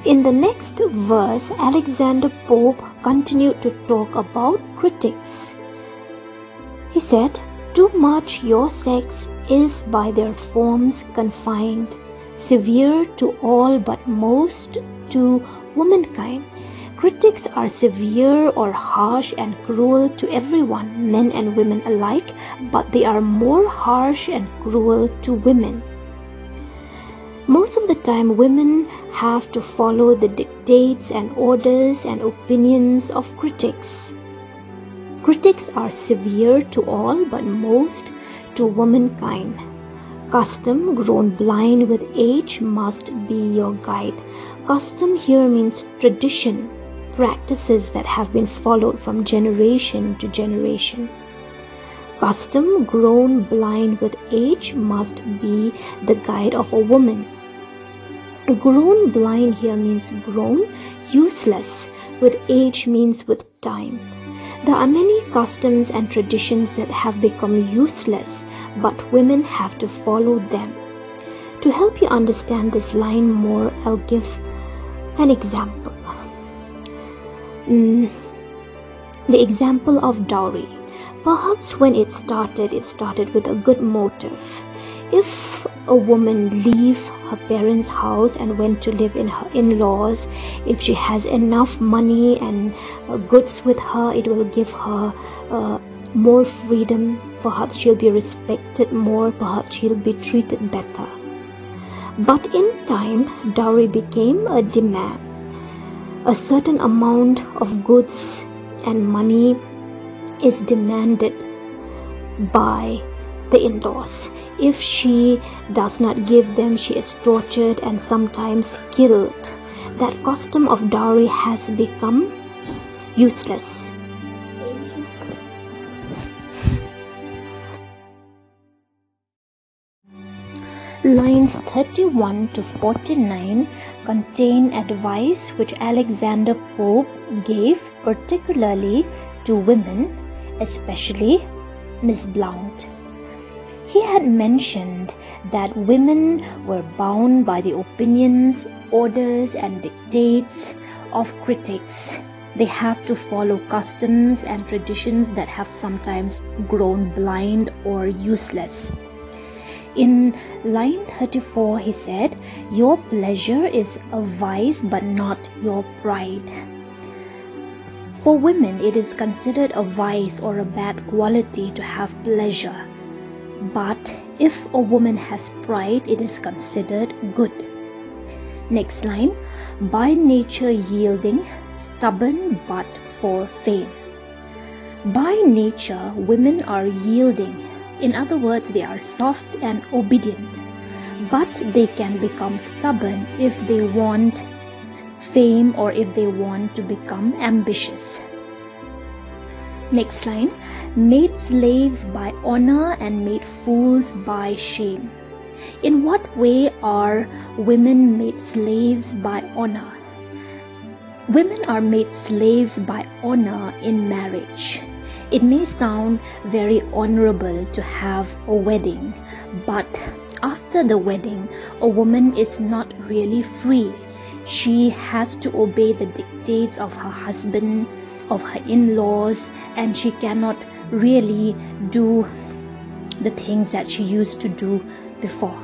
In the next verse, Alexander Pope continued to talk about critics. He said, "Too much your sex is by their forms confined, severe to all but most to womankind. Critics are severe or harsh and cruel to everyone, men and women alike, but they are more harsh and cruel to women. Most of the time, women have to follow the dictates and orders and opinions of critics. Critics are severe to all but most to womankind. Custom, grown blind with age, must be your guide." Custom here means tradition, practices that have been followed from generation to generation. Custom, grown blind with age, must be the guide of a woman. Grown blind here means grown useless. With age means with time. There are many customs and traditions that have become useless, but women have to follow them. To help you understand this line more, I'll give an example. The example of dowry. Perhaps when it started with a good motive. If a woman leave her parents' house and went to live in her in-laws, if she has enough money and goods with her, it will give her more freedom. Perhaps she'll be respected more, perhaps she'll be treated better. But in time, dowry became a demand. A certain amount of goods and money is demanded by the in-laws. If she does not give them, she is tortured and sometimes killed. That custom of dowry has become useless. Lines 31 to 49 contain advice which Alexander Pope gave particularly to women, especially Miss Blount. He had mentioned that women were bound by the opinions, orders and dictates of critics. They have to follow customs and traditions that have sometimes grown blind or useless. In line 34, he said, "Your pleasure is a vice but not your pride." For women, it is considered a vice or a bad quality to have pleasure. But if a woman has pride, it is considered good. Next line, "By nature yielding, stubborn but for fame." By nature, women are yielding. In other words, they are soft and obedient. But they can become stubborn if they want fame or if they want to become ambitious. Next line, "Made slaves by honor and made fools by shame." In what way are women made slaves by honor? Women are made slaves by honor in marriage. It may sound very honorable to have a wedding, but after the wedding, a woman is not really free. She has to obey the dictates of her husband, of her in-laws, and she cannot really do the things that she used to do before.